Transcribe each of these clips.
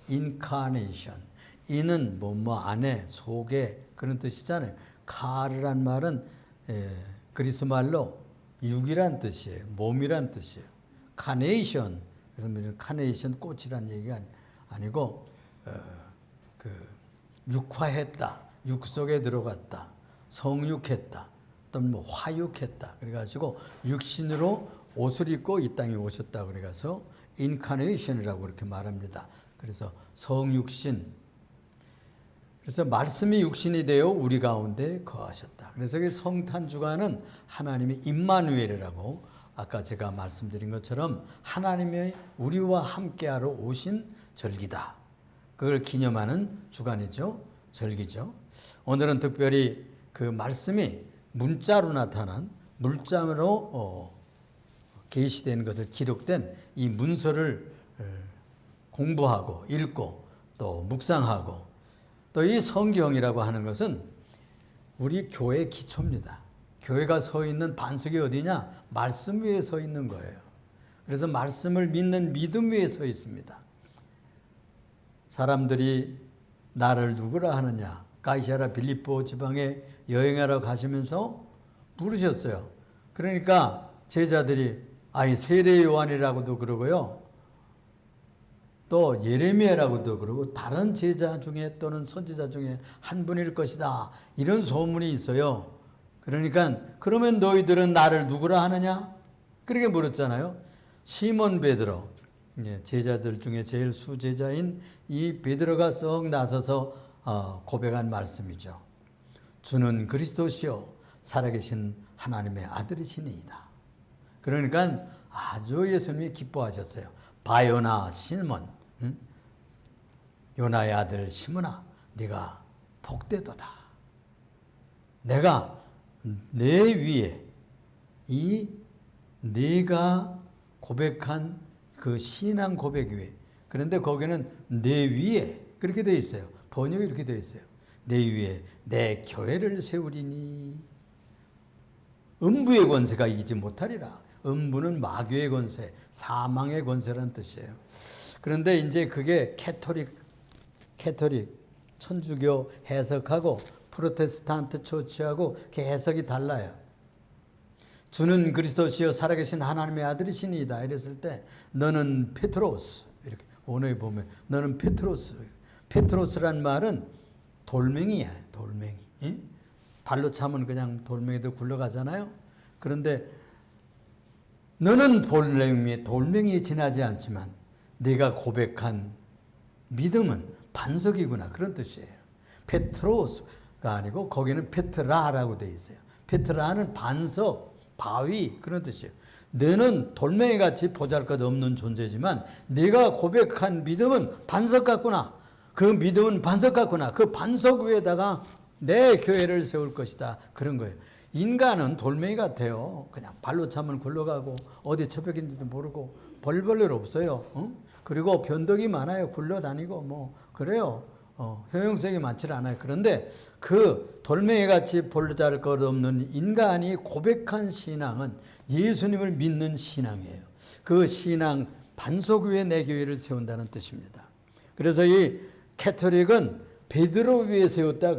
incarnation. 이는 뭐 안에, 속에 그런 뜻이잖아요. 카르란 말은 그리스 말로 육이란 뜻이에요. 몸이란 뜻이에요. 카네이션, 그래서 카네이션 꽃이란 얘기가 아니고 그 육화했다, 육 속에 들어갔다, 성육했다, 또는 뭐 화육했다. 그래가지고 육신으로 옷을 입고 이 땅에 오셨다. 그래서 인카네이션이라고 그렇게 말합니다. 그래서 성육신. 그래서 말씀이 육신이 되어 우리 가운데 거하셨다. 그래서 그 성탄 주간은 하나님의 임마누엘이라고 아까 제가 말씀드린 것처럼 하나님의 우리와 함께하러 오신 절기다. 그걸 기념하는 주간이죠. 절기죠. 오늘은 특별히 그 말씀이 문자로 나타난 물장으로 계시된 것을 기록된 이 문서를 공부하고 읽고 또 묵상하고 또 이 성경이라고 하는 것은 우리 교회의 기초입니다. 교회가 서 있는 반석이 어디냐? 말씀 위에 서 있는 거예요. 그래서 말씀을 믿는 믿음 위에 서 있습니다. 사람들이 나를 누구라 하느냐? 가이사랴 빌립보 지방에 여행하러 가시면서 물으셨어요. 그러니까 제자들이 세례 요한이라고도 그러고요. 또 예레미야라고도 그러고 다른 제자 중에 또는 선지자 중에 한 분일 것이다. 이런 소문이 있어요. 그러니까 그러면 너희들은 나를 누구라 하느냐? 그렇게 물었잖아요. 시몬 베드로, 제자들 중에 제일 수제자인 이 베드로가 썩 나서서 고백한 말씀이죠. 주는 그리스도시요 살아계신 하나님의 아들이시니이다. 그러니까 아주 예수님이 기뻐하셨어요. 바요나 시몬, 요나의 아들 시몬아, 네가 복되도다. 내가 내 위에 이 네가 고백한 그 신앙 고백 위에, 그런데 거기는 내 위에 그렇게 되어 있어요. 번역이 이렇게 되어 있어요. 내 위에 내 교회를 세우리니 음부의 권세가 이기지 못하리라. 음부는 마귀의 권세, 사망의 권세라는 뜻이에요. 그런데 이제 그게 캐토릭 천주교 해석하고 프로테스탄트 처치하고 그 해석이 달라요. 주는 그리스도시여 살아계신 하나님의 아들이시니이다. 이랬을 때 너는 페트로스, 이렇게 원어에 보면 너는 페트로스. 페트로스란 말은 돌멩이야. 돌멩이. 발로 차면 그냥 돌멩이도 굴러가잖아요. 그런데 너는 돌멩이에 지나지 않지만 네가 고백한 믿음은 반석이구나. 그런 뜻이에요. 페트로스가 아니고 거기는 페트라라고 되어 있어요. 페트라는 반석, 바위 그런 뜻이에요. 너는 돌멩이같이 보잘것없는 존재지만 네가 고백한 믿음은 반석 같구나. 그 믿음은 반석 같구나. 그 반석 위에다가 내 교회를 세울 것이다. 그런 거예요. 인간은 돌멩이 같아요. 그냥 발로 차면 굴러가고 어디 처벽인지도 모르고 별 일 없어요. 그리고 변덕이 많아요. 굴러다니고 뭐 그래요. 효용성이 많지 않아요. 그런데 그 돌멩이같이 볼잘것없는 인간이 고백한 신앙은 예수님을 믿는 신앙이에요. 그 신앙 반석 위에 내 교회를 세운다는 뜻입니다. 그래서 이 캐토릭은 베드로 위에 세웠다.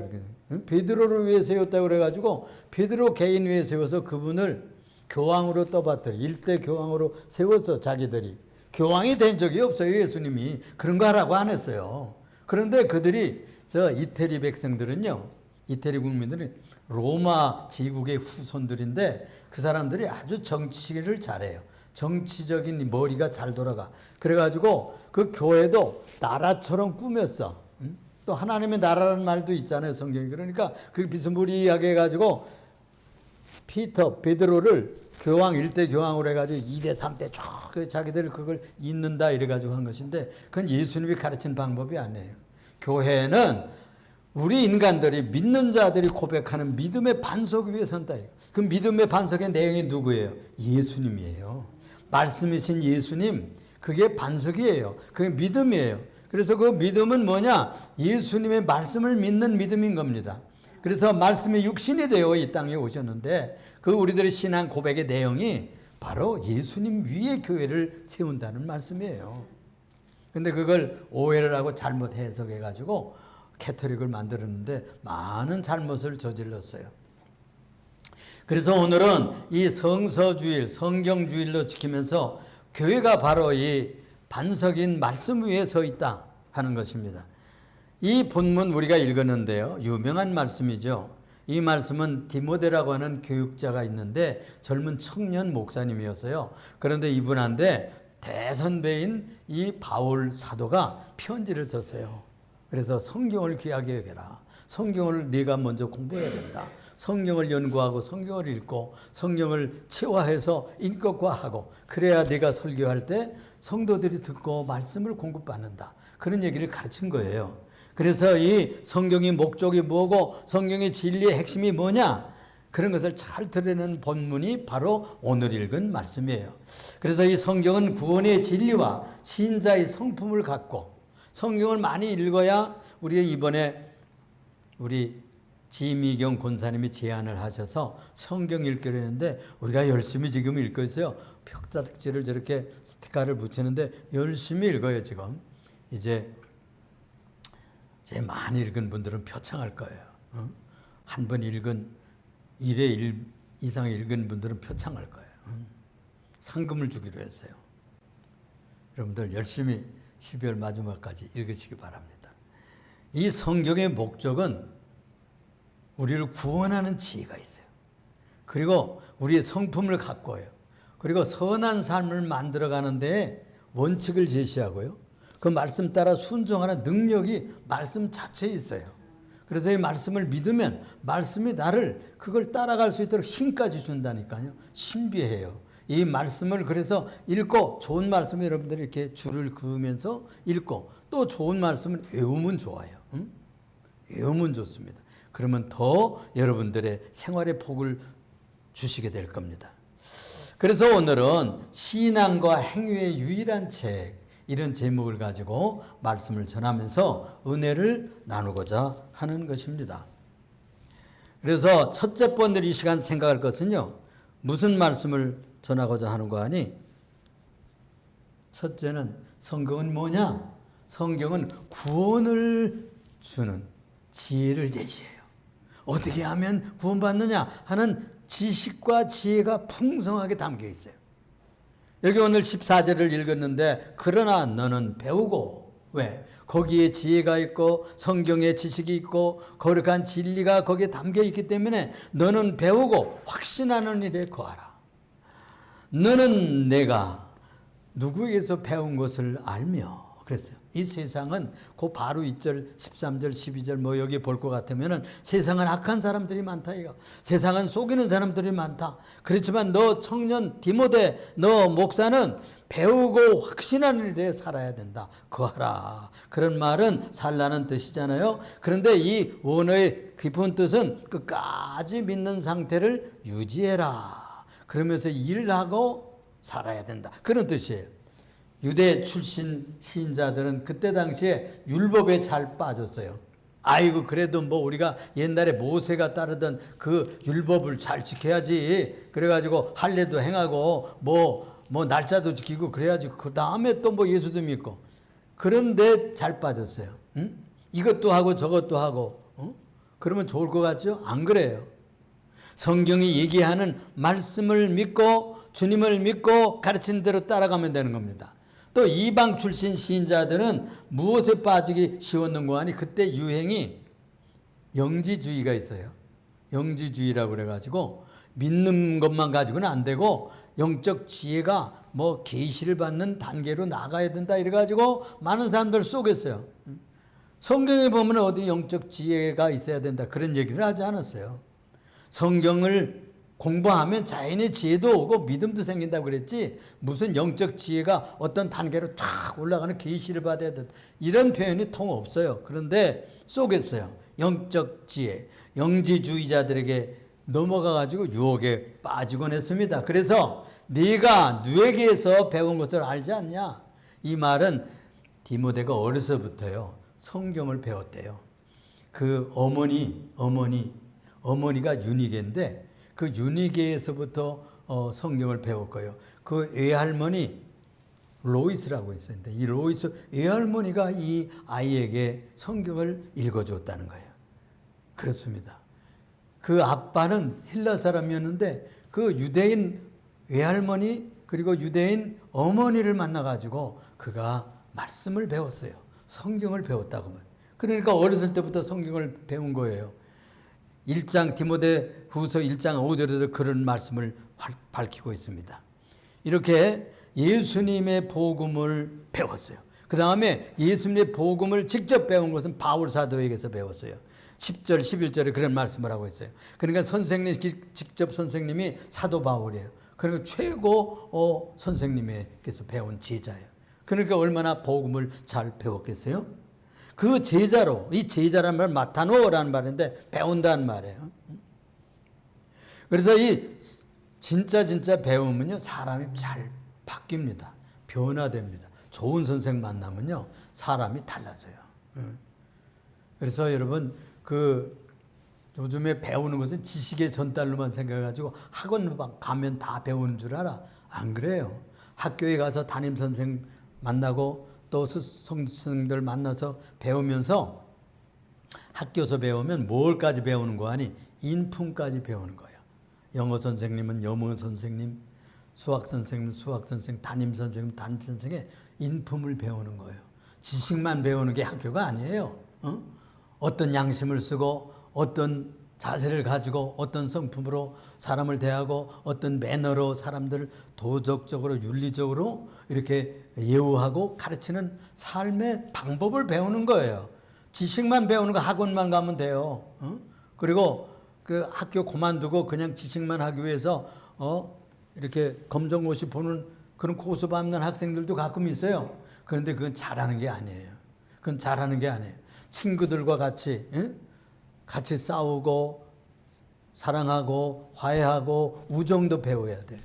베드로를 위해 세웠다 그래가지고 베드로 개인 위에 세워서 그분을 교황으로 떠받들어 일대 교황으로 세워서 자기들이 교황이 된 적이 없어요. 예수님이 그런 거 하라고 안 했어요. 그런데 그들이 이태리 백성들은요, 이태리 국민들은 로마 제국의 후손들인데 그 사람들이 아주 정치를 잘해요. 정치적인 머리가 잘 돌아가. 그래가지고 그 교회도 나라처럼 꾸몄어. 또 하나님의 나라라는 말도 있잖아요, 성경에. 그러니까 그 비스무리하게 해가지고 베드로를 교황, 일대 교황으로 해가지고 2대, 3대 쭉 자기들 그걸 잇는다 이래가지고 한 것인데 그건 예수님이 가르친 방법이 아니에요. 교회는 우리 인간들이 믿는 자들이 고백하는 믿음의 반석 위에 선다. 그 믿음의 반석의 내용이 누구예요? 예수님이에요. 말씀이신 예수님, 그게 반석이에요. 그게 믿음이에요. 그래서 그 믿음은 뭐냐? 예수님의 말씀을 믿는 믿음인 겁니다. 그래서 말씀이 육신이 되어 이 땅에 오셨는데 그 우리들의 신앙 고백의 내용이 바로 예수님 위에 교회를 세운다는 말씀이에요. 근데 그걸 오해를 하고 잘못 해석해가지고 캐토릭을 만들었는데 많은 잘못을 저질렀어요. 그래서 오늘은 이 성서주일, 성경주일로 지키면서 교회가 바로 이 반석인 말씀 위에 서 있다 하는 것입니다. 이 본문 우리가 읽었는데요. 유명한 말씀이죠. 이 말씀은 디모데라고 하는 교육자가 있는데 젊은 청년 목사님이었어요. 그런데 이분한테 대선배인 이 바울 사도가 편지를 썼어요. 그래서 성경을 귀하게 여겨라. 성경을 네가 먼저 공부해야 된다. 성경을 연구하고 성경을 읽고 성경을 체화해서 인격화하고 그래야 네가 설교할 때 성도들이 듣고 말씀을 공급받는다. 그런 얘기를 가르친 거예요. 그래서 이 성경의 목적이 뭐고 성경의 진리의 핵심이 뭐냐? 그런 것을 잘 드러내는 본문이 바로 오늘 읽은 말씀이에요. 그래서 이 성경은 구원의 진리와 신자의 성품을 갖고 성경을 많이 읽어야 우리 이번에 우리 지미경 권사님이 제안을 하셔서 성경 읽기로 했는데 우리가 열심히 지금 읽고 있어요. 벽다지를 저렇게 스티커를 붙이는데 열심히 읽어요 지금. 이제 제 많이 읽은 분들은 표창할 거예요. 한 번 읽은 1회 1 이상 읽은 분들은 표창할 거예요. 상금을 주기로 했어요. 여러분들 열심히 12월 마지막까지 읽으시기 바랍니다. 이 성경의 목적은 우리를 구원하는 지혜가 있어요. 그리고 우리의 성품을 가꿔요. 그리고 선한 삶을 만들어가는 데 원칙을 제시하고요. 그 말씀 따라 순종하는 능력이 말씀 자체에 있어요. 그래서 이 말씀을 믿으면 말씀이 나를 그걸 따라갈 수 있도록 힘까지 준다니까요. 신비해요. 이 말씀을 그래서 읽고 좋은 말씀을 여러분들이 이렇게 줄을 그으면서 읽고 또 좋은 말씀을 외우면 좋아요. 외우면 좋습니다. 그러면 더 여러분들의 생활의 복을 주시게 될 겁니다. 그래서 오늘은 신앙과 행위의 유일한 책 이런 제목을 가지고 말씀을 전하면서 은혜를 나누고자 하는 것입니다. 그래서 첫째 번째 이 시간 생각할 것은요. 무슨 말씀을 전하고자 하는 거 아니? 첫째는 성경은 뭐냐? 성경은 구원을 주는 지혜를 제시해요. 어떻게 하면 구원받느냐 하는 지식과 지혜가 풍성하게 담겨 있어요. 여기 오늘 14절을 읽었는데 그러나 너는 배우고 왜? 거기에 지혜가 있고 성경의 지식이 있고 거룩한 진리가 거기에 담겨 있기 때문에 너는 배우고 확신하는 일에 거하라. 너는 내가 누구에게서 배운 것을 알며 그랬어요. 이 세상은 그 바로 2절, 13절, 12절 뭐 여기 볼 것 같으면은 세상은 악한 사람들이 많다 이거. 세상은 속이는 사람들이 많다. 그렇지만 너 청년 디모데 너 목사는 배우고 확신하는 일에 살아야 된다. 거하라. 그런 말은 살라는 뜻이잖아요. 그런데 이 원어의 깊은 뜻은 끝까지 믿는 상태를 유지해라. 그러면서 일하고 살아야 된다. 그런 뜻이에요. 유대 출신 시인자들은 그때 당시에 율법에 잘 빠졌어요. 아이고 그래도 뭐 우리가 옛날에 모세가 따르던 그 율법을 잘 지켜야지. 그래가지고 할례도 행하고 뭐 날짜도 지키고 그래야지. 그 다음에 또 뭐 예수도 믿고. 그런데 잘 빠졌어요. 응? 이것도 하고 저것도 하고. 그러면 좋을 것 같죠? 안 그래요. 성경이 얘기하는 말씀을 믿고 주님을 믿고 가르친 대로 따라가면 되는 겁니다. 또 이방 출신 시인자들은 무엇에 빠지기 쉬웠는가 하니 그때 유행이 영지주의가 있어요. 영지주의라고 그래가지고 믿는 것만 가지고는 안 되고 영적 지혜가 뭐 계시를 받는 단계로 나가야 된다 이래가지고 많은 사람들 속였어요. 성경에 보면 어디 영적 지혜가 있어야 된다 그런 얘기를 하지 않았어요. 성경을 공부하면 자연의 지혜도 오고 믿음도 생긴다고 그랬지 무슨 영적 지혜가 어떤 단계로 탁 올라가는 계시를 받아야 된다 이런 표현이 통 없어요. 그런데 속였어요. 영적 지혜 영지주의자들에게 넘어가가지고 유혹에 빠지곤 했습니다. 그래서 네가 누에게서 배운 것을 알지 않냐? 이 말은 디모데가 어려서부터요 성경을 배웠대요. 그 어머니가 윤희계인데 그 윤희계에서부터 성경을 배웠고요. 그 외할머니 로이스라고 있었는데 이 로이스 외할머니가 이 아이에게 성경을 읽어줬다는 거예요. 그렇습니다. 그 아빠는 헬라 사람이었는데 그 유대인 외할머니 그리고 유대인 어머니를 만나가지고 그가 말씀을 배웠어요. 성경을 배웠다고 말해요. 그러니까 어렸을 때부터 성경을 배운 거예요. 1장 디모데후서 1장 5절에도 그런 말씀을 밝히고 있습니다. 이렇게 예수님의 복음을 배웠어요. 그 다음에 예수님의 복음을 직접 배운 것은 바울 사도에게서 배웠어요. 10절, 11절에 그런 말씀을 하고 있어요. 그러니까 선생님, 직접 선생님이 사도 바울이에요. 그러니까 최고 선생님에게서 배운 제자예요. 그러니까 얼마나 복음을 잘 배웠겠어요? 그 제자로, 이 제자라는 말 마타노라는 말인데 배운다는 말이에요. 그래서 이 진짜 배우면요 사람이 잘 바뀝니다. 변화됩니다. 좋은 선생 만나면요 사람이 달라져요. 그래서 여러분 요즘에 배우는 것은 지식의 전달로만 생각해가지고 학원 가면 다 배우는 줄 알아? 안 그래요. 학교에 가서 담임 선생 만나고 또 선생님들 만나서 배우면서 학교에서 배우면 뭘까지 배우는 거 아니? 인품까지 배우는 거예요. 영어 선생님은 영어 선생님, 수학 선생님은 수학 선생, 담임 선생님은 담임 선생의 인품을 배우는 거예요. 지식만 배우는 게 학교가 아니에요. 어떤 양심을 쓰고 어떤 자세를 가지고 어떤 성품으로 사람을 대하고 어떤 매너로 사람들을 도덕적으로 윤리적으로 이렇게 예우하고 가르치는 삶의 방법을 배우는 거예요. 지식만 배우는 거 학원만 가면 돼요. 그리고 그 학교 그만두고 그냥 지식만 하기 위해서 이렇게 검정고시 보는 그런 고수 밟는 학생들도 가끔 있어요. 그런데 그건 잘하는 게 아니에요. 그건 잘하는 게 아니에요. 친구들과 같이 싸우고 사랑하고 화해하고 우정도 배워야 돼요.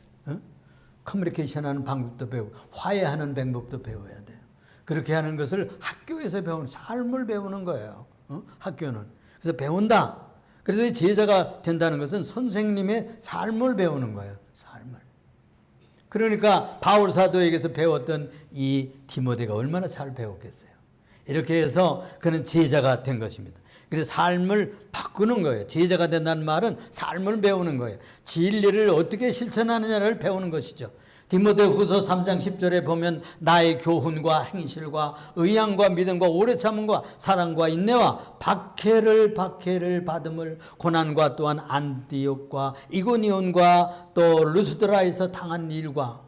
커뮤니케이션하는 방법도 배우고 화해하는 방법도 배워야 돼요. 그렇게 하는 것을 학교에서 배우는 삶을 배우는 거예요. 학교는. 그래서 배운다. 그래서 이 제자가 된다는 것은 선생님의 삶을 배우는 거예요. 삶을. 그러니까 바울 사도에게서 배웠던 이 디모데가 얼마나 잘 배웠겠어요. 이렇게 해서 그는 제자가 된 것입니다. 그래서 삶을 바꾸는 거예요. 제자가 된다는 말은 삶을 배우는 거예요. 진리를 어떻게 실천하느냐를 배우는 것이죠. 디모데후서 3장 10절에 보면 나의 교훈과 행실과 의향과 믿음과 오래 참음과 사랑과 인내와 박해를 받음을 고난과 또한 안디옥과 이고니온과 또 루스드라에서 당한 일과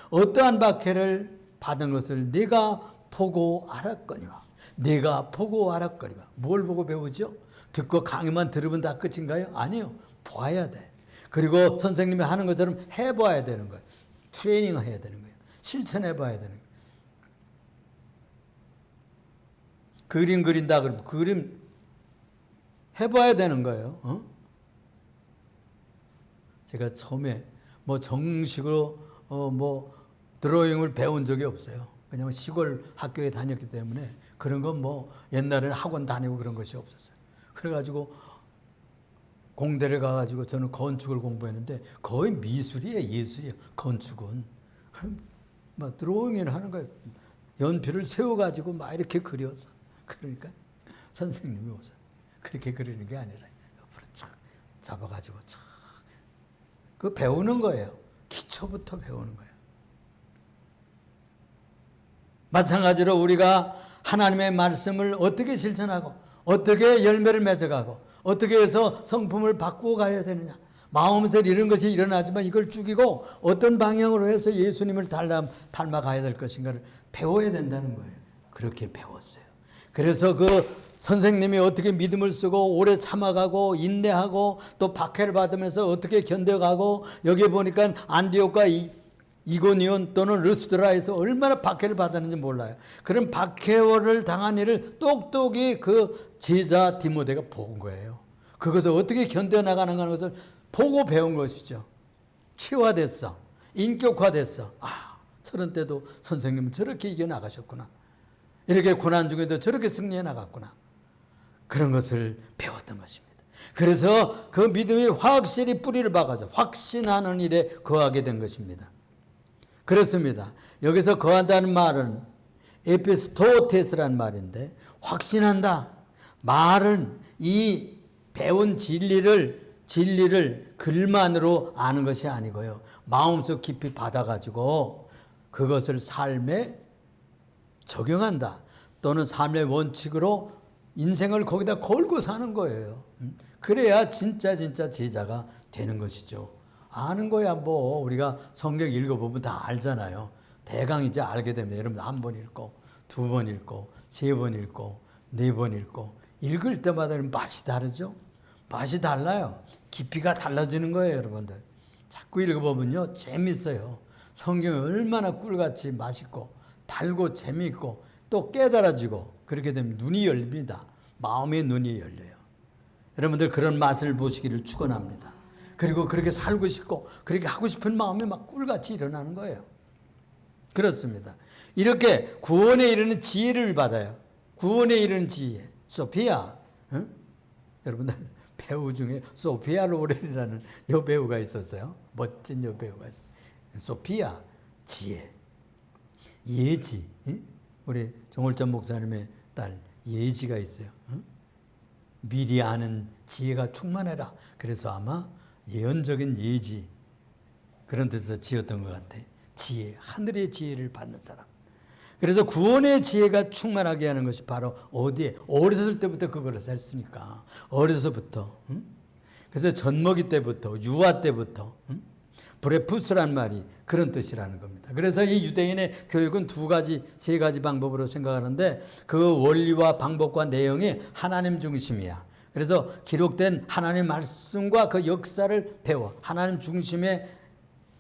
어떠한 박해를 받은 것을 네가 보고 알았거니와. 내가 보고 알았거니와. 뭘 보고 배우죠? 듣고 강의만 들으면 다 끝인가요? 아니요. 봐야 돼. 그리고 선생님이 하는 것처럼 해봐야 되는 거예요. 트레이닝을 해야 되는 거예요. 실천해봐야 되는 거예요. 그림 그린다 그러면 그림 해봐야 되는 거예요. 제가 처음에 정식으로 드로잉을 배운 적이 없어요. 그냥 시골 학교에 다녔기 때문에 그런 건 옛날에는 학원 다니고 그런 것이 없었어요. 그래가지고 공대를 가가지고 저는 건축을 공부했는데 거의 미술이에요. 예술이에요. 건축은. 드로잉을 하는 거예요. 연필을 세워가지고 이렇게 그려서. 그러니까 선생님이 오세요. 그렇게 그리는 게 아니라 옆으로 착 잡아가지고 착. 그 배우는 거예요. 기초부터 배우는 거예요. 마찬가지로 우리가 하나님의 말씀을 어떻게 실천하고 어떻게 열매를 맺어가고 어떻게 해서 성품을 바꾸어 가야 되느냐. 마음에서 이런 것이 일어나지만 이걸 죽이고 어떤 방향으로 해서 예수님을 닮아가야 될 것인가를 배워야 된다는 거예요. 그렇게 배웠어요. 그래서 그 선생님이 어떻게 믿음을 쓰고 오래 참아가고 인내하고 또 박해를 받으면서 어떻게 견뎌가고 여기 보니까 안디옥과 이고니온 또는 르스드라에서 얼마나 박해를 받았는지 몰라요. 그런 박해를 당한 일을 똑똑히 그 제자 디모데가 본 거예요. 그것을 어떻게 견뎌나가는 것을 보고 배운 것이죠. 치유화됐어. 인격화됐어. 저런 때도 선생님은 저렇게 이겨나가셨구나. 이렇게 고난 중에도 저렇게 승리해 나갔구나. 그런 것을 배웠던 것입니다. 그래서 그 믿음이 확실히 뿌리를 박아서 확신하는 일에 거하게 된 것입니다. 그렇습니다. 여기서 거한다는 말은 에피스토테스라는 말인데 확신한다. 말은 이 배운 진리를 글만으로 아는 것이 아니고요. 마음속 깊이 받아가지고 그것을 삶에 적용한다. 또는 삶의 원칙으로 인생을 거기다 걸고 사는 거예요. 그래야 진짜 제자가 되는 것이죠. 아는 거야 뭐 우리가 성경 읽어보면 다 알잖아요. 대강 이제 알게 됩니다. 여러분 한 번 읽고 두 번 읽고 세 번 읽고 네 번 읽고 읽을 때마다 맛이 다르죠. 맛이 달라요. 깊이가 달라지는 거예요, 여러분들. 자꾸 읽어보면요 재밌어요. 성경이 얼마나 꿀같이 맛있고 달고 재미있고 또 깨달아지고 그렇게 되면 눈이 열립니다. 마음의 눈이 열려요. 여러분들 그런 맛을 보시기를 축원합니다. 그리고 그렇게 살고 싶고 그렇게 하고 싶은 마음이 막 꿀같이 일어나는 거예요. 그렇습니다. 이렇게 구원에 이르는 지혜를 받아요. 구원에 이르는 지혜. 소피아. 응? 여러분들 배우 중에 소피아 로렌이라는 여배우가 있었어요. 멋진 여배우가 있어요. 소피아 지혜. 예지. 응? 우리 정월전 목사님의 딸 예지가 있어요. 응? 미리 아는 지혜가 충만해라. 그래서 아마 예언적인 예지 그런 뜻에서 지었던 것 같아. 지혜, 하늘의 지혜를 받는 사람. 그래서 구원의 지혜가 충만하게 하는 것이 바로 어디에? 어렸을 때부터 그걸 했으니까. 어려서부터. 응? 그래서 젖먹이 때부터, 유아 때부터. 응? 브레푸스란 말이 그런 뜻이라는 겁니다. 그래서 이 유대인의 교육은 두 가지, 세 가지 방법으로 생각하는데 그 원리와 방법과 내용이 하나님 중심이야. 그래서 기록된 하나님 말씀과 그 역사를 배워 하나님 중심의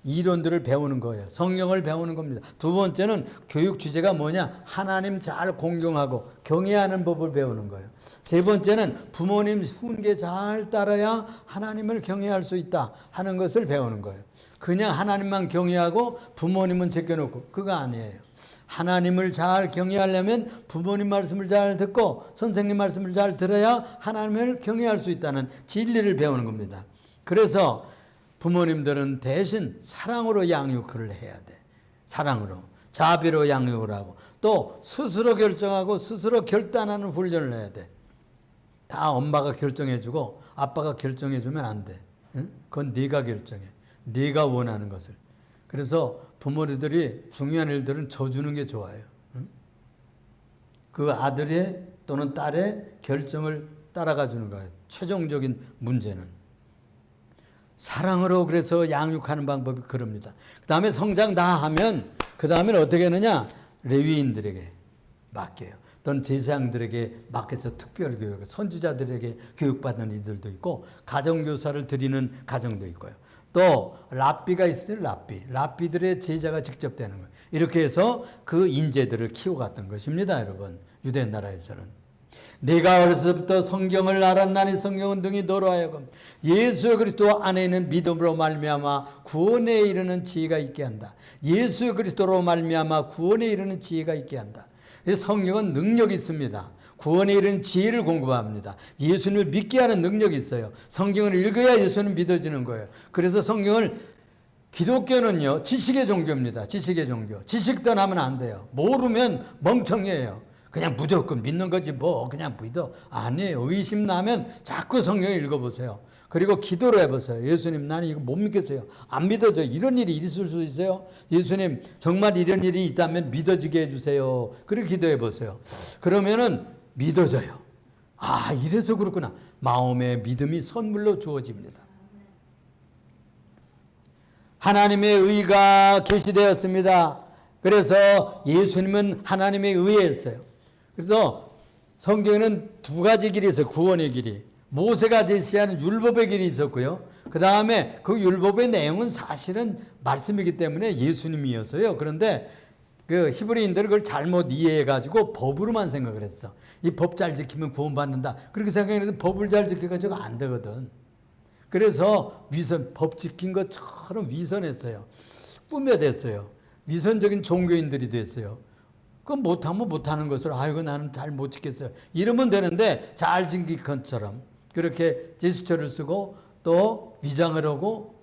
이론들을 배우는 거예요. 성경을 배우는 겁니다. 두 번째는 교육 주제가 뭐냐? 하나님 잘 공경하고 경외하는 법을 배우는 거예요. 세 번째는 부모님 훈계 잘 따라야 하나님을 경외할 수 있다 하는 것을 배우는 거예요. 그냥 하나님만 경외하고 부모님은 제껴놓고 그거 아니에요. 하나님을 잘 경외하려면 부모님 말씀을 잘 듣고 선생님 말씀을 잘 들어야 하나님을 경외할 수 있다는 진리를 배우는 겁니다. 그래서 부모님들은 대신 사랑으로 양육을 해야 돼. 사랑으로. 자비로 양육을 하고 또 스스로 결정하고 스스로 결단하는 훈련을 해야 돼. 다 엄마가 결정해주고 아빠가 결정해주면 안 돼. 응? 그건 네가 결정해. 네가 원하는 것을. 그래서 부모들이 중요한 일들은 져주는 게 좋아요. 응? 그 아들의 또는 딸의 결정을 따라가 주는 거예요. 최종적인 문제는. 사랑으로 그래서 양육하는 방법이 그럽니다. 그 다음에 성장 다 하면 그 다음에는 어떻게 하느냐? 레위인들에게 맡겨요. 또는 제사장들에게 맡겨서 특별교육, 선지자들에게 교육받는 이들도 있고 가정교사를 드리는 가정도 있고요. 또 랍비가 있어요. 랍비들의 제자가 직접 되는 거예요. 이렇게 해서 그 인재들을 키워갔던 것입니다. 여러분 유대 나라에서는. 내가 어려서부터 성경을 알았나니 성경은 등이 너로 하여금 예수 그리스도 안에 있는 믿음으로 말미암아 구원에 이르는 지혜가 있게 한다. 예수 그리스도로 말미암아 구원에 이르는 지혜가 있게 한다. 성경은 능력이 있습니다. 구원에 이르는 지혜를 공급합니다. 예수님을 믿게 하는 능력이 있어요. 성경을 읽어야 예수는 믿어지는 거예요. 그래서 성경을 기독교는요 지식의 종교입니다. 지식의 종교. 지식 떠나면 안 돼요. 모르면 멍청해요. 그냥 무조건 믿는 거지 뭐 그냥 믿어. 아니에요. 의심 나면 자꾸 성경을 읽어보세요. 그리고 기도를 해보세요. 예수님 나는 이거 못 믿겠어요. 안 믿어져. 이런 일이 있을 수 있어요. 예수님 정말 이런 일이 있다면 믿어지게 해주세요. 그렇게 기도해보세요. 그러면은 믿어져요. 아 이래서 그렇구나. 마음의 믿음이 선물로 주어집니다. 하나님의 의가 계시되었습니다. 그래서 예수님은 하나님의 의였어요. 그래서 성경에는 두 가지 길이 있어요. 구원의 길이. 모세가 제시하는 율법의 길이 있었고요. 그 다음에 그 율법의 내용은 사실은 말씀이기 때문에 예수님이었어요. 그런데 그 히브리인들은 그걸 잘못 이해해가지고 법으로만 생각을 했어. 이 법 잘 지키면 구원받는다. 그렇게 생각했는데 법을 잘 지켜가지고 안 되거든. 그래서 법 지킨 것처럼 위선했어요. 꾸며댔어요. 위선적인 종교인들이 됐어요. 그건 못하면 못하는 것을 아이고 나는 잘 못 지켰어요. 이러면 되는데 잘 지킨 것처럼 그렇게 제스처를 쓰고 또 위장을 하고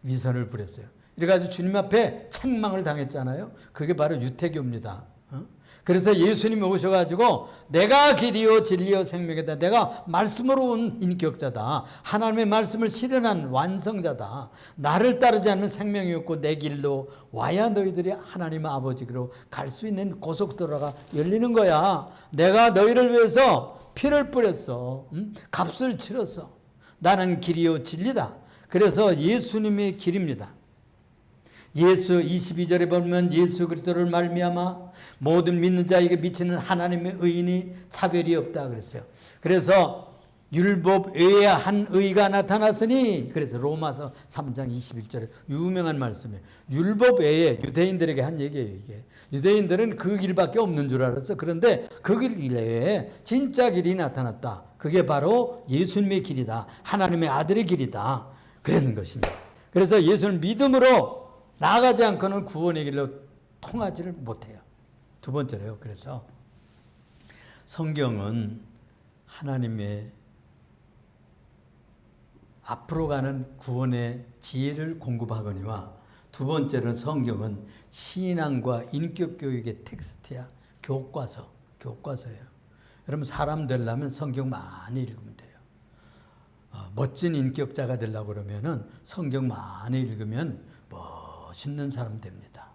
위선을 부렸어요. 이래가지고 주님 앞에 책망을 당했잖아요. 그게 바로 유태교입니다. 그래서 예수님이 오셔가지고 내가 길이요 진리요 생명이다. 내가 말씀으로 온 인격자다. 하나님의 말씀을 실현한 완성자다. 나를 따르지 않는 생명이 없고 내 길로 와야 너희들이 하나님 아버지로 갈 수 있는 고속도로가 열리는 거야. 내가 너희를 위해서 피를 뿌렸어. 값을 치렀어. 나는 길이요 진리다. 그래서 예수님의 길입니다. 예수 22절에 보면 예수 그리스도를 말미암아 모든 믿는 자에게 미치는 하나님의 의인이 차별이 없다 그랬어요. 그래서 율법 외에 한 의가 나타났으니, 그래서 로마서 3장 21절에 유명한 말씀이에요. 율법 외에 유대인들에게 한 얘기예요. 이게 유대인들은 그 길밖에 없는 줄 알았어. 그런데 그 길 외에 진짜 길이 나타났다. 그게 바로 예수님의 길이다. 하나님의 아들의 길이다. 그러는 것입니다. 그래서 예수를 믿음으로 나아가지 않고는 구원의 길로 통하지를 못해요. 두 번째로요. 그래서 성경은 하나님의 앞으로 가는 구원의 지혜를 공급하거니와, 두 번째로는 성경은 신앙과 인격교육의 텍스트야. 교과서예요. 여러분 사람 되려면 성경 많이 읽으면 돼요. 멋진 인격자가 되려고 그러면은 성경 많이 읽으면 멋있는 사람 됩니다.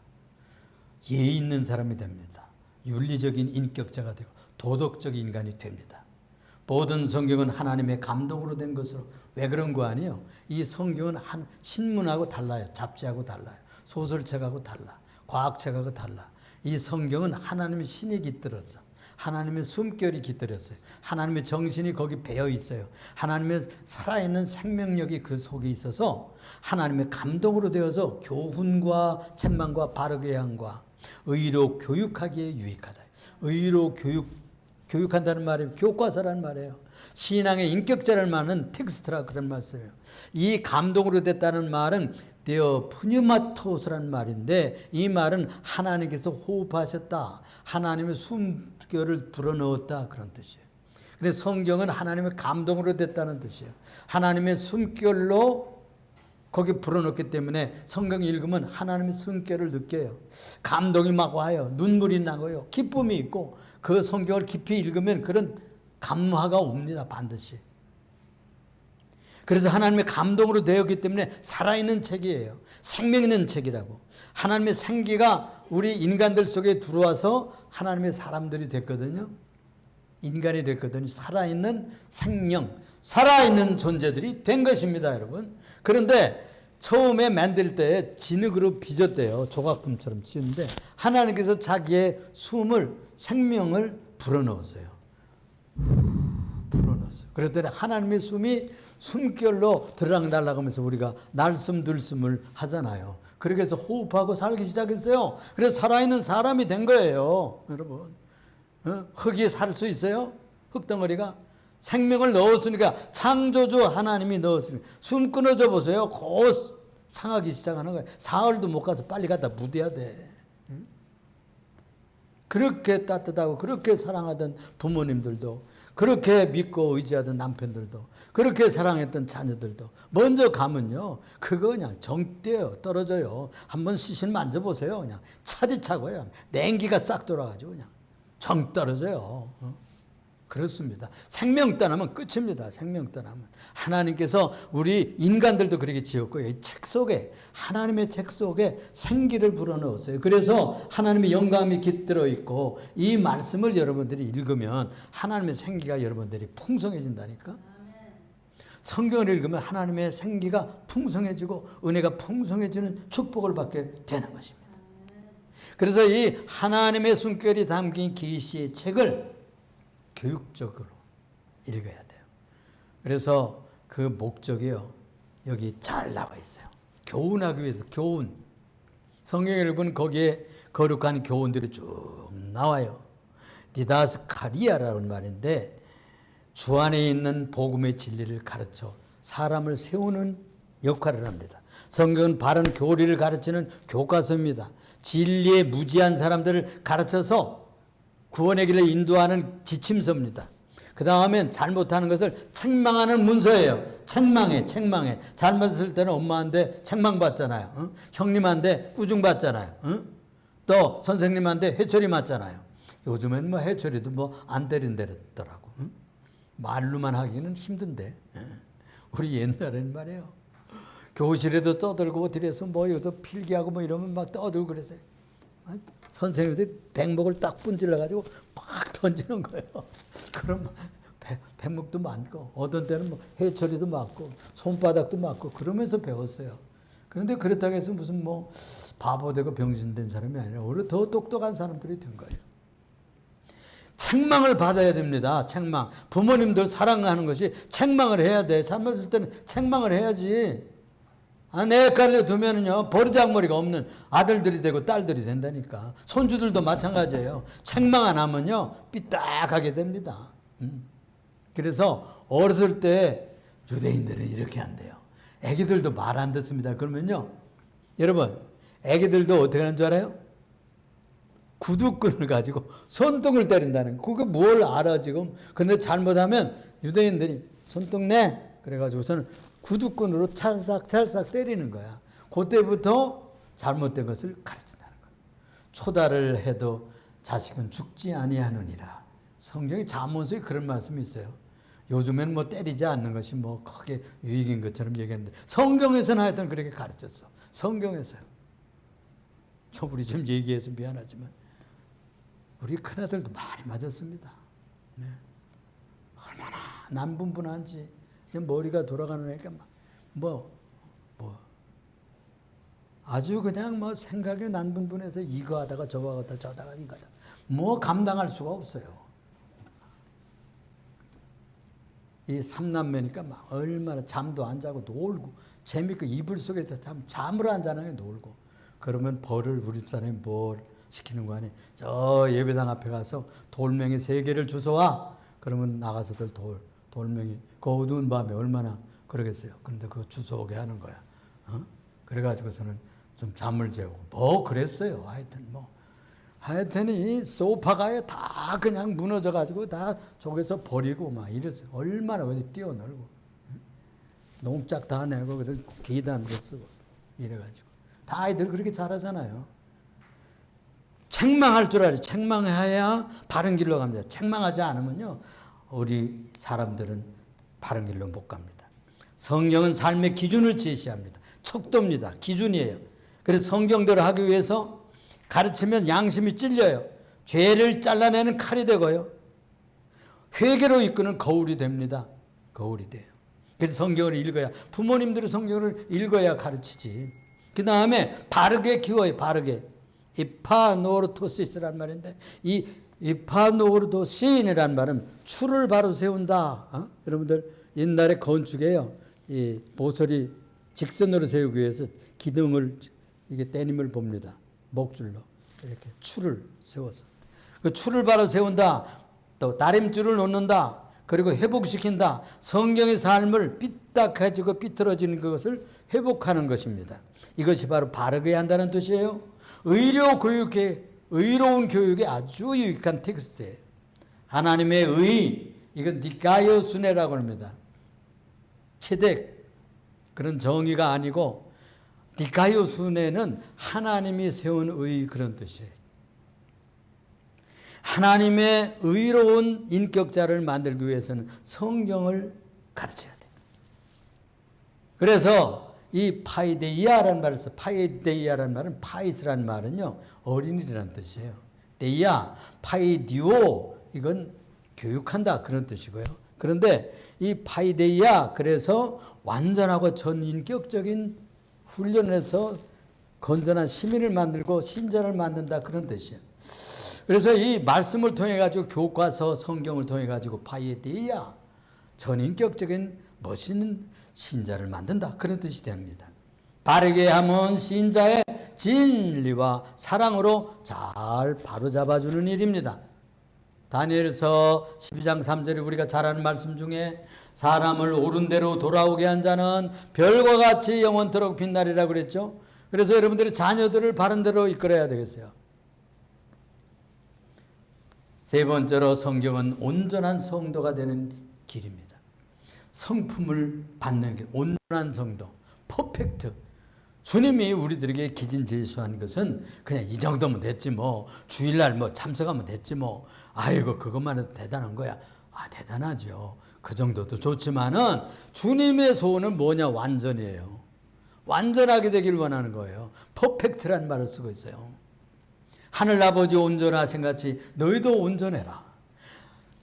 예의 있는 사람이 됩니다. 윤리적인 인격자가 되고 도덕적인 인간이 됩니다. 모든 성경은 하나님의 감동으로 된 것으로. 왜 그런 거 아니에요? 이 성경은 신문하고 달라요. 잡지하고 달라요. 소설책하고 달라. 과학책하고 달라. 이 성경은 하나님의 신이 깃들었어. 하나님의 숨결이 깃들었어요. 하나님의 정신이 거기 배어 있어요. 하나님의 살아있는 생명력이 그 속에 있어서 하나님의 감동으로 되어서 교훈과 책망과 바르게 함과 의로 교육하기에 유익하다. 의로 교육한다는 말이 교과서라는 말이에요. 신앙의 인격자를 말하는 텍스트라 그런 말씀이에요. 이 감동으로 됐다는 말은 데어 푸뉴마토스라는 말인데, 이 말은 하나님께서 호흡하셨다. 하나님의 숨결을 불어넣었다. 그런 뜻이에요. 그래서 성경은 하나님의 감동으로 됐다는 뜻이에요. 하나님의 숨결로 거기 불어넣기 때문에 성경 읽으면 하나님의 숨결을 느껴요. 감동이 막 와요. 눈물이 나고요. 기쁨이 있고, 그 성경을 깊이 읽으면 그런 감화가 옵니다. 반드시. 그래서 하나님의 감동으로 되었기 때문에 살아있는 책이에요. 생명 있는 책이라고. 하나님의 생기가 우리 인간들 속에 들어와서 하나님의 사람들이 됐거든요. 인간이 됐거든요. 살아있는 생명, 살아있는 존재들이 된 것입니다, 여러분. 그런데 처음에 만들 때 진흙으로 빚었대요. 조각품처럼 지었는데 하나님께서 자기의 숨을, 생명을 불어넣었어요. 불어넣었어요. 그랬더니 하나님의 숨이 숨결로 들락날락하면서 우리가 날숨 들숨을 하잖아요. 그렇게 해서 호흡하고 살기 시작했어요. 그래서 살아있는 사람이 된 거예요. 여러분, 흙이 살 수 있어요? 흙덩어리가? 생명을 넣었으니까, 창조주 하나님이 넣었으니까 숨 끊어져 보세요. 곧 상하기 시작하는 거예요. 사흘도 못 가서 빨리 갖다 묻어야 돼. 그렇게 따뜻하고 그렇게 사랑하던 부모님들도, 그렇게 믿고 의지하던 남편들도, 그렇게 사랑했던 자녀들도 먼저 가면요, 그거 그냥 정떼요. 떨어져요. 한번 시신 만져보세요. 그냥 차디차고요. 냉기가 싹 돌아가지고 그냥 정 떨어져요. 그렇습니다. 생명 떠나면 끝입니다. 생명 떠나면. 하나님께서 우리 인간들도 그렇게 지었고요. 이 책 속에, 하나님의 책 속에 생기를 불어넣었어요. 그래서 하나님의 영감이 깃들어 있고, 이 말씀을 여러분들이 읽으면 하나님의 생기가 여러분들이 풍성해진다니까. 성경을 읽으면 하나님의 생기가 풍성해지고 은혜가 풍성해지는 축복을 받게 되는 것입니다. 그래서 이 하나님의 숨결이 담긴 계시의 책을 교육적으로 읽어야 돼요. 그래서 그 목적이요, 여기 잘 나와 있어요. 교훈하기 위해서. 교훈. 성경을 읽으면 거기에 거룩한 교훈들이 쭉 나와요. 디다스카리아라는 말인데, 주 안에 있는 복음의 진리를 가르쳐 사람을 세우는 역할을 합니다. 성경은 바른 교리를 가르치는 교과서입니다. 진리에 무지한 사람들을 가르쳐서 구원의 길을 인도하는 지침서입니다. 그 다음엔 잘못하는 것을 책망하는 문서예요. 책망해. 잘못했을 때는 엄마한테 책망받잖아요. 응? 형님한테 꾸중받잖아요. 응? 또 선생님한테 회초리 맞잖아요. 요즘엔 뭐 회초리도 뭐 안 때린다더라고. 응? 말로만 하기는 힘든데. 우리 옛날에는 말이에요. 교실에도 떠들고 어디서 뭐 여기서 필기하고 뭐 이러면 막 떠들고 그랬어요. 선생님들이 백목을 딱 분질러가지고 막 던지는 거예요. 그럼 백목도 맞고 어떤 때는 뭐 해초리도 맞고 손바닥도 맞고 그러면서 배웠어요. 그런데 그렇다고 해서 무슨 뭐 바보되고 병신된 사람이 아니라 오히려 더 똑똑한 사람들이 된 거예요. 책망을 받아야 됩니다. 책망. 부모님들 사랑하는 것이 책망을 해야 돼. 잘못했을 때는 책망을 해야지. 내가려 두면은요, 버르장머리가 없는 아들들이 되고 딸들이 된다니까. 손주들도 마찬가지예요. 책망 안 하면요, 삐딱하게 됩니다. 그래서 어렸을 때 유대인들은 이렇게 한대요. 애기들도 말 안 듣습니다. 그러면요, 여러분, 애기들도 어떻게 하는 줄 알아요? 구두끈을 가지고 손등을 때린다는 거. 그게 뭘 알아, 지금. 근데 잘못하면 유대인들이 손등 내! 그래가지고서는 구두끈으로 찰싹 때리는 거야. 그때부터 잘못된 것을 가르친다는 거야. 초다를 해도 자식은 죽지 아니하느니라. 성경에 잠언서에 그런 말씀이 있어요. 요즘엔 뭐 때리지 않는 것이 뭐 크게 유익인 것처럼 얘기하는데 성경에서는 하여튼 그렇게 가르쳤어. 성경에서요. 우리 좀 얘기해서 미안하지만 우리 큰아들도 많이 맞았습니다. 네. 얼마나 남분분한지 머리가 돌아가는 애가 뭐 아주 그냥 뭐 생각이 난분분해서 이거 하다가 저거 하다가 저다가 이거 하다가 뭐 감당할 수가 없어요. 이 삼남매니까 막 얼마나 잠도 안 자고 놀고 재밌고 이불 속에서 잠을 안 자는 게 놀고 그러면 벌을 우리 집사람이 뭘 시키는 거 아니에요. 저 예배당 앞에 가서 돌멩이 3개를 주워와. 그러면 나가서들 돌멩이 그 어두운 밤에 얼마나 그러겠어요. 그런데 그거 주워오게 하는 거야. 그래가지고서는 좀 잠을 재우고 뭐 그랬어요. 하여튼 이 소파가 다 그냥 무너져가지고 다 쪽에서 버리고 막 이랬어요. 얼마나 어디 뛰어놀고 농짝 다 내고 그들 계단도 쓰고 이래가지고 다 아이들 그렇게 잘하잖아요. 책망할 줄 알아요. 책망해야 바른 길로 갑니다. 책망하지 않으면요 우리 사람들은 바른 길로 못 갑니다. 성경은 삶의 기준을 제시합니다. 척도입니다. 기준이에요. 그래서 성경대로 하기 위해서 가르치면 양심이 찔려요. 죄를 잘라내는 칼이 되고요. 회개로 이끄는 거울이 됩니다. 거울이 돼요. 그래서 성경을 읽어야 부모님들이 성경을 읽어야 가르치지. 그 다음에 바르게 키워요. 바르게. 이파노르토시스란 말인데 이 이파노르도시인이란 말은 추를 바로 세운다. 여러분들 옛날에 건축에요. 이 모서리 직선으로 세우기 위해서 기둥을 이게 떼님을 봅니다. 목줄로 이렇게 추를 세워서 그 추를 바로 세운다. 또 다림줄을 놓는다. 그리고 회복시킨다. 성경의 삶을 삐딱해지고 삐뚤어지는 것을 회복하는 것입니다. 이것이 바로 바르게 한다는 뜻이에요. 의로운 교육에 아주 유익한 텍스트예요. 하나님의 의, 이건 니까요 순회라고 합니다. 체덱, 그런 정의가 아니고 니까요 순회는 하나님이 세운 의 그런 뜻이에요. 하나님의 의로운 인격자를 만들기 위해서는 성경을 가르쳐야 돼요. 그래서 이 파이데이아라는 말을 써. 파이데이아라는 말은 파이스라는 말은요 어린이라는 뜻이에요. 데이아, 파이디오 이건 교육한다 그런 뜻이고요. 그런데 이 파이데이아 그래서 완전하고 전인격적인 훈련에서 건전한 시민을 만들고 신자를 만든다 그런 뜻이에요. 그래서 이 말씀을 통해 가지고 교과서 성경을 통해 가지고 파이데이아 전인격적인 멋있는 신자를 만든다 그런 뜻이 됩니다. 바르게 하면 신자의 진리와 사랑으로 잘 바로잡아주는 일입니다. 다니엘서 12장 3절에 우리가 잘 아는 말씀 중에 사람을 옳은 대로 돌아오게 한 자는 별과 같이 영원토록 빛나리라고 그랬죠. 그래서 여러분들이 자녀들을 바른 대로 이끌어야 되겠어요. 세 번째로 성경은 온전한 성도가 되는 길입니다. 성품을 받는 길, 온전한 성도, 퍼펙트. 주님이 우리들에게 기진 제시한 것은 그냥 이 정도면 됐지 뭐, 주일날 뭐 참석하면 됐지 뭐, 아이고 그것만 해도 대단한 거야. 아, 대단하죠. 그 정도도 좋지만은 주님의 소원은 뭐냐? 완전이에요. 완전하게 되길 원하는 거예요. 퍼펙트란 말을 쓰고 있어요. 하늘아버지 온전하신 같이 너희도 온전해라.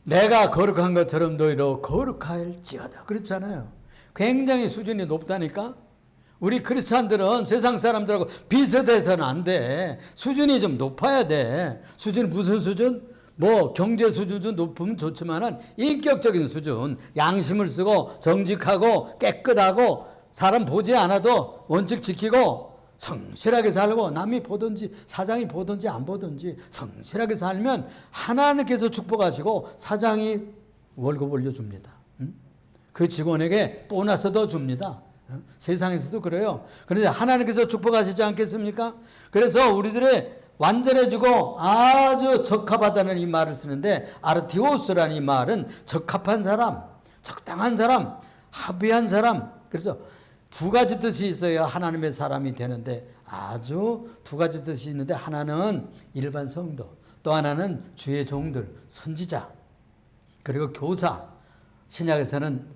내가 거룩한 것처럼 너희도 거룩할지어다. 그렇잖아요. 굉장히 수준이 높다니까. 우리 크리스찬들은 세상 사람들하고 비슷해서는 안 돼. 수준이 좀 높아야 돼. 수준이 무슨 수준? 뭐 경제 수준도 높으면 좋지만은 인격적인 수준, 양심을 쓰고 정직하고 깨끗하고 사람 보지 않아도 원칙 지키고 성실하게 살고 남이 보든지 사장이 보든지 안 보든지 성실하게 살면 하나님께서 축복하시고 사장이 월급 올려줍니다. 그 직원에게 보너스도 줍니다. 세상에서도 그래요. 그런데 하나님께서 축복하시지 않겠습니까? 그래서 우리들의 완전해지고 아주 적합하다는 이 말을 쓰는데, 아르티오스라는 이 말은 적합한 사람, 적당한 사람, 합의한 사람. 그래서 두 가지 뜻이 있어야 하나님의 사람이 되는데, 아주 두 가지 뜻이 있는데, 하나는 일반 성도, 또 하나는 주의 종들, 선지자, 그리고 교사, 신약에서는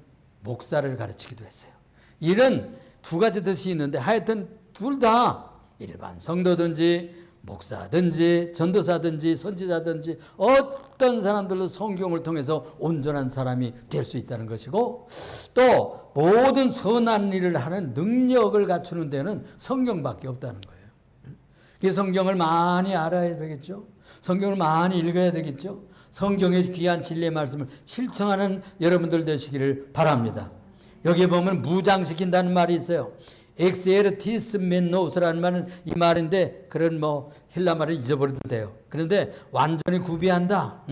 목사를 가르치기도 했어요. 이런 두 가지 뜻이 있는데 하여튼 둘 다 일반 성도든지 목사든지 전도사든지 선지자든지 어떤 사람들도 성경을 통해서 온전한 사람이 될 수 있다는 것이고, 또 모든 선한 일을 하는 능력을 갖추는 데는 성경밖에 없다는 거예요. 이 성경을 많이 알아야 되겠죠. 성경을 많이 읽어야 되겠죠. 성경의 귀한 진리의 말씀을 실천하는 여러분들 되시기를 바랍니다. 여기에 보면 무장시킨다는 말이 있어요. 엑세르티스 멘노스라는 말은 이 말인데, 그런 뭐 헬라 말을 잊어버려도 돼요. 그런데 완전히 구비한다,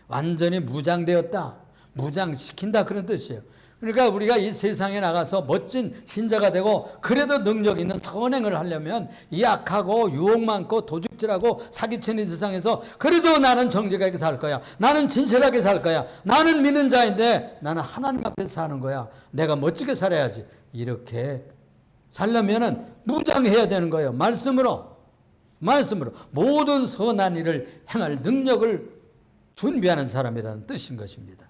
완전히 무장되었다, 무장시킨다, 그런 뜻이에요. 그러니까 우리가 이 세상에 나가서 멋진 신자가 되고 그래도 능력 있는 선행을 하려면 이 악하고 유혹 많고 도둑질하고 사기치는 세상에서 그래도 나는 정직하게 살 거야, 나는 진실하게 살 거야, 나는 믿는 자인데 나는 하나님 앞에서 사는 거야, 내가 멋지게 살아야지, 이렇게 살려면은 무장해야 되는 거예요. 말씀으로 모든 선한 일을 행할 능력을 준비하는 사람이라는 뜻인 것입니다.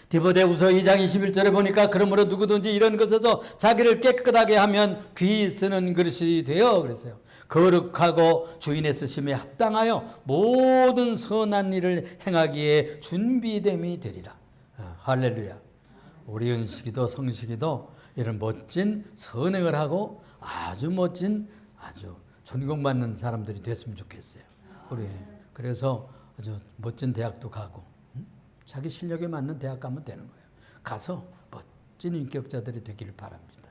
디모데후서 2장 21절에 보니까 그러므로 누구든지 이런 것에서 자기를 깨끗하게 하면 귀 쓰는 그릇이 되어, 그랬어요. 거룩하고 주인의 쓰심에 합당하여 모든 선한 일을 행하기에 준비됨이 되리라. 할렐루야. 우리 은식이도 성식이도 이런 멋진 선행을 하고 아주 멋진, 아주 존경받는 사람들이 됐으면 좋겠어요. 우리 그래서 아주 멋진 대학도 가고, 자기 실력에 맞는 대학 가면 되는 거예요. 가서 멋진 인격자들이 되기를 바랍니다.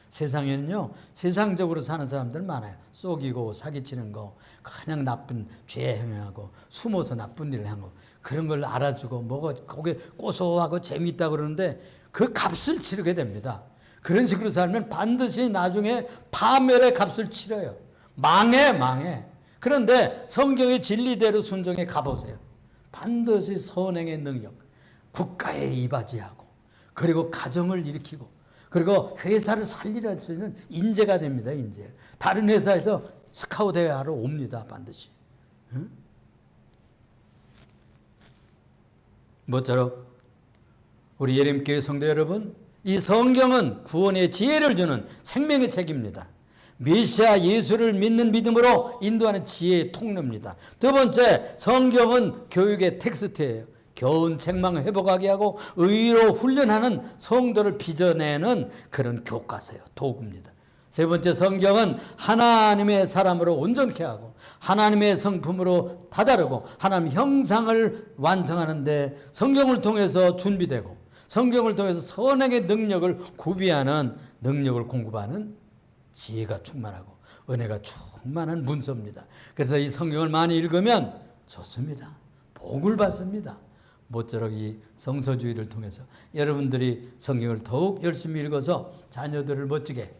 세상에는요, 세상적으로 사는 사람들 많아요. 속이고 사기치는 거, 그냥 나쁜 죄 행하고 숨어서 나쁜 일을 하고, 그런 걸 알아주고 뭐가 거기에 고소하고 재미있다 그러는데 그 값을 치르게 됩니다. 그런 식으로 살면 반드시 나중에 파멸의 값을 치러요. 망해. 그런데 성경의 진리대로 순종해 가보세요. 반드시 선행의 능력, 국가에 이바지하고, 그리고 가정을 일으키고, 그리고 회사를 살릴 수 있는 인재가 됩니다. 인재. 다른 회사에서 스카우트 대회하러 옵니다. 반드시. 응? 모쪼록 우리 예림교회 성도 여러분, 이 성경은 구원의 지혜를 주는 생명의 책입니다. 메시아 예수를 믿는 믿음으로 인도하는 지혜의 통로입니다. 두 번째, 성경은 교육의 텍스트예요. 교훈, 책망 회복하게 하고 의로 훈련하는 성도를 빚어내는 그런 교과서예요. 도구입니다. 세 번째, 성경은 하나님의 사람으로 온전케 하고 하나님의 성품으로 다다르고 하나님 형상을 완성하는 데 성경을 통해서 준비되고, 성경을 통해서 선행의 능력을 구비하는, 능력을 공급하는 지혜가 충만하고 은혜가 충만한 문서입니다. 그래서 이 성경을 많이 읽으면 좋습니다. 복을 받습니다. 모쪼록 이 성서주의를 통해서 여러분들이 성경을 더욱 열심히 읽어서 자녀들을 멋지게,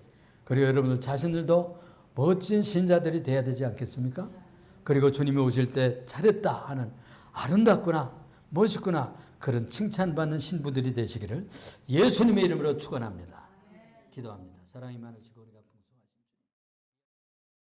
그리고 여러분들 자신들도 멋진 신자들이 돼야 되지 않겠습니까? 그리고 주님이 오실 때 잘했다 하는 아름답구나, 멋있구나, 그런 칭찬받는 신부들이 되시기를 예수님의 이름으로 축원합니다. 기도합니다. 사랑이 많으시고